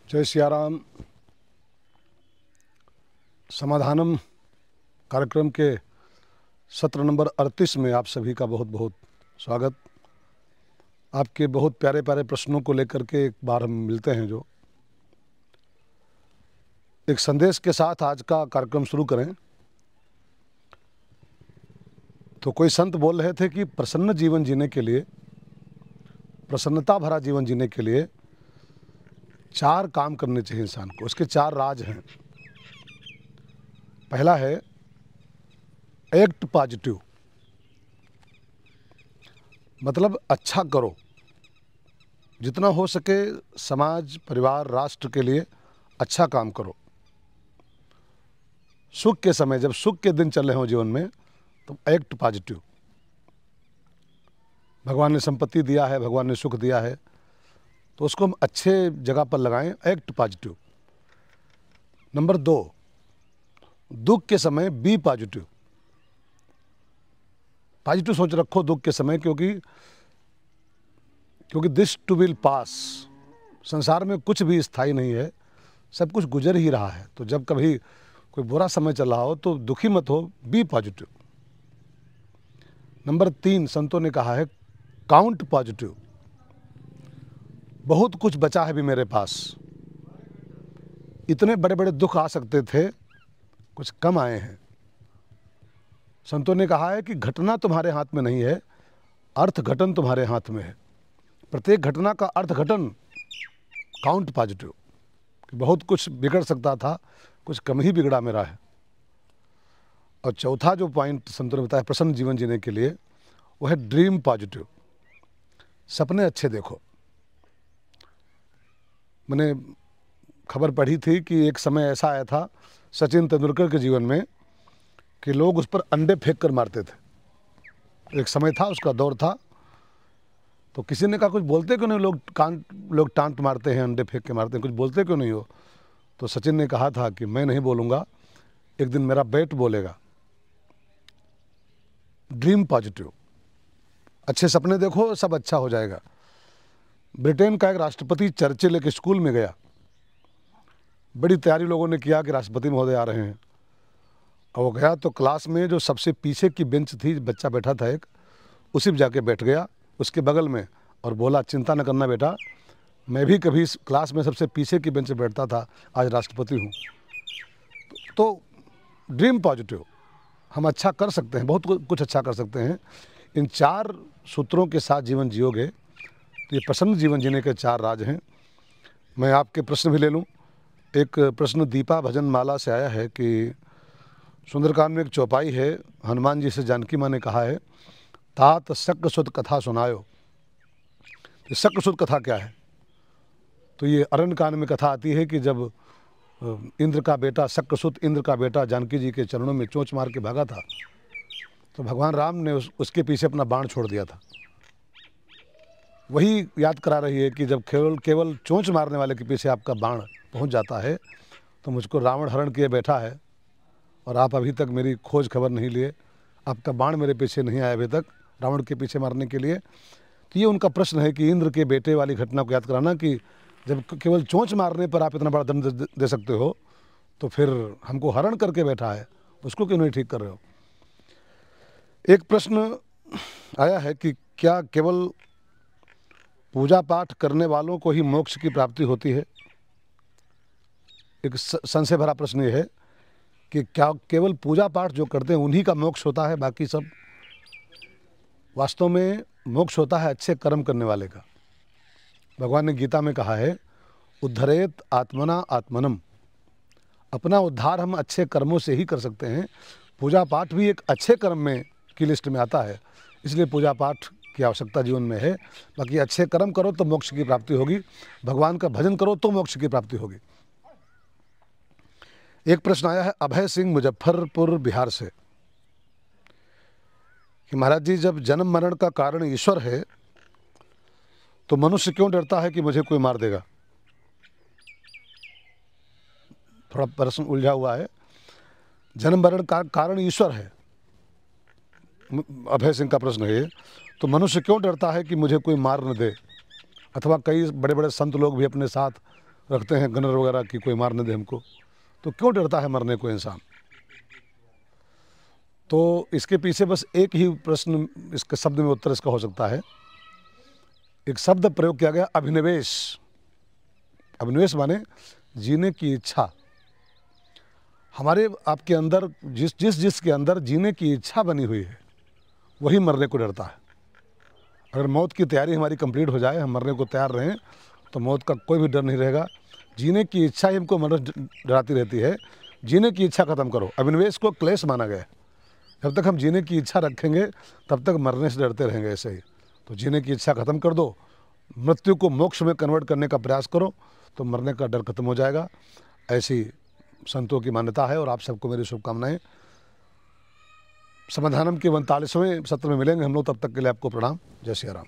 जय सियाराम। समाधानम कार्यक्रम के सत्र नंबर 38 में आप सभी का बहुत बहुत स्वागत। आपके बहुत प्यारे प्यारे प्रश्नों को लेकर के एक बार हम मिलते हैं। जो एक संदेश के साथ आज का कार्यक्रम शुरू करें तो कोई संत बोल रहे थे कि प्रसन्न जीवन जीने के लिए, प्रसन्नता भरा जीवन जीने के लिए 4 काम करने चाहिए इंसान को। उसके 4 राज हैं। पहला है एक्ट पॉजिटिव, मतलब अच्छा करो, जितना हो सके समाज, परिवार, राष्ट्र के लिए अच्छा काम करो। सुख के समय, जब सुख के दिन चल रहे हो जीवन में, तो एक्ट पॉजिटिव। भगवान ने संपत्ति दिया है, भगवान ने सुख दिया है, तो उसको हम अच्छे जगह पर लगाएं। Act positive. नंबर 2, दुख के समय बी पॉजिटिव। पॉजिटिव सोच रखो दुख के समय, क्योंकि दिस टू विल पास। संसार में कुछ भी स्थायी नहीं है, सब कुछ गुजर ही रहा है। तो जब कभी कोई बुरा समय चल रहा हो तो दुखी मत हो, बी पॉजिटिव। नंबर 3, संतों ने कहा है काउंट पॉजिटिव। बहुत कुछ बचा है भी मेरे पास। इतने बड़े बड़े दुख आ सकते थे, कुछ कम आए हैं। संतों ने कहा है कि घटना तुम्हारे हाथ में नहीं है, अर्थघटन तुम्हारे हाथ में है। प्रत्येक घटना का अर्थघटन काउंट पॉजिटिव। बहुत कुछ बिगड़ सकता था, कुछ कम ही बिगड़ा मेरा है। और चौथा जो पॉइंट संतों ने बताया प्रसन्न जीवन जीने के लिए, वो है ड्रीम पॉजिटिव। सपने अच्छे देखो। मैंने खबर पढ़ी थी कि एक समय ऐसा आया था सचिन तेंदुलकर के जीवन में कि लोग उस पर अंडे फेंक कर मारते थे। एक समय था, उसका दौर था। तो किसी ने कहा कुछ बोलते क्यों नहीं, लोग टांट मारते हैं, अंडे फेंक के मारते हैं, कुछ बोलते क्यों नहीं हो? तो सचिन ने कहा था कि मैं नहीं बोलूँगा, एक दिन मेरा बैट बोलेगा। Dream positive. अच्छे सपने देखो, सब अच्छा हो जाएगा। ब्रिटेन का एक राष्ट्रपति चर्चिल एक स्कूल में गया। बड़ी तैयारी लोगों ने किया कि राष्ट्रपति महोदय आ रहे हैं। और वो गया तो क्लास में जो सबसे पीछे की बेंच थी, बच्चा बैठा था एक, उसी में जाके बैठ गया उसके बगल में, और बोला चिंता न करना बेटा, मैं भी कभी इस क्लास में सबसे पीछे की बेंच पर बैठता था, आज राष्ट्रपति हूँ। तो ड्रीम पॉजिटिव। हम अच्छा कर सकते हैं, बहुत कुछ अच्छा कर सकते हैं। इन 4 सूत्रों के साथ जीवन जियोगे तो ये प्रसन्न जीवन जीने के 4 राज हैं। मैं आपके प्रश्न भी ले लूँ। एक प्रश्न दीपा भजन माला से आया है कि सुंदरकांड में एक चौपाई है, हनुमान जी से जानकी माँ ने कहा है, तात शक्र सुत कथा सुनायो। तो शक्र सुत कथा क्या है? तो ये अरण्यकांड में कथा आती है कि जब इंद्र का बेटा, शक्रसुत इंद्र का बेटा जानकी जी के चरणों में चोंच मार के भागा था, तो भगवान राम ने उसके पीछे अपना बाण छोड़ दिया था। वही याद करा रही है कि जब केवल चोंच मारने वाले के पीछे आपका बाण पहुंच जाता है, तो मुझको रावण हरण किए बैठा है और आप अभी तक मेरी खोज खबर नहीं लिए, आपका बाण मेरे पीछे नहीं आया अभी तक रावण के पीछे मारने के लिए। तो ये उनका प्रश्न है कि इंद्र के बेटे वाली घटना को याद कराना कि जब केवल चोंच मारने पर आप इतना बड़ा दंड दे सकते हो, तो फिर हमको हरण करके बैठा है, उसको क्यों नहीं ठीक कर रहे हो? एक प्रश्न आया है कि क्या केवल पूजा पाठ करने वालों को ही मोक्ष की प्राप्ति होती है? एक संशय भरा प्रश्न ये है कि क्या केवल पूजा पाठ जो करते हैं उन्हीं का मोक्ष होता है, बाकी सब? वास्तव में मोक्ष होता है अच्छे कर्म करने वाले का। भगवान ने गीता में कहा है, उद्धरेत आत्मना आत्मनम। अपना उद्धार हम अच्छे कर्मों से ही कर सकते हैं। पूजा पाठ भी एक अच्छे कर्म में की लिस्ट में आता है, इसलिए पूजा पाठ की आवश्यकता जीवन में है। बाकी अच्छे कर्म करो तो मोक्ष की प्राप्ति होगी, भगवान का भजन करो तो मोक्ष की प्राप्ति होगी। एक प्रश्न आया है अभय सिंह मुजफ्फरपुर बिहार से कि महाराज जी, जब जन्म मरण का कारण ईश्वर है तो मनुष्य क्यों डरता है कि मुझे कोई मार देगा? थोड़ा प्रश्न उलझा हुआ है। जन्म मरण का कारण ईश्वर है, अभय सिंह का प्रश्न है, तो मनुष्य क्यों डरता है कि मुझे कोई मार न दे? अथवा कई बड़े बड़े संत लोग भी अपने साथ रखते हैं गनर वगैरह कि कोई मार न दे हमको, तो क्यों डरता है मरने को इंसान? तो इसके पीछे बस एक ही प्रश्न, इसके शब्द में उत्तर इसका हो सकता है। एक शब्द प्रयोग किया गया, अभिनिवेश। अभिनिवेश माने जीने की इच्छा। हमारे आपके अंदर जिसके अंदर जीने की इच्छा बनी हुई है, वही मरने को डरता है। अगर मौत की तैयारी हमारी कंप्लीट हो जाए, हम मरने को तैयार रहें, तो मौत का कोई भी डर नहीं रहेगा। जीने की इच्छा ही हमको मरने डराती रहती है। जीने की इच्छा खत्म करो। अभिनिवेश को क्लेश माना गया है। जब तक हम जीने की इच्छा रखेंगे, तब तक मरने से डरते रहेंगे ऐसे ही। तो जीने की इच्छा खत्म कर दो, मृत्यु को मोक्ष में कन्वर्ट करने का प्रयास करो, तो मरने का डर खत्म हो जाएगा। ऐसी संतों की मान्यता है और आप सबको मेरी शुभकामनाएं। समाधानम के 39वें सत्र में मिलेंगे हम लोग, तब तक के लिए आपको प्रणाम। जय सिया राम।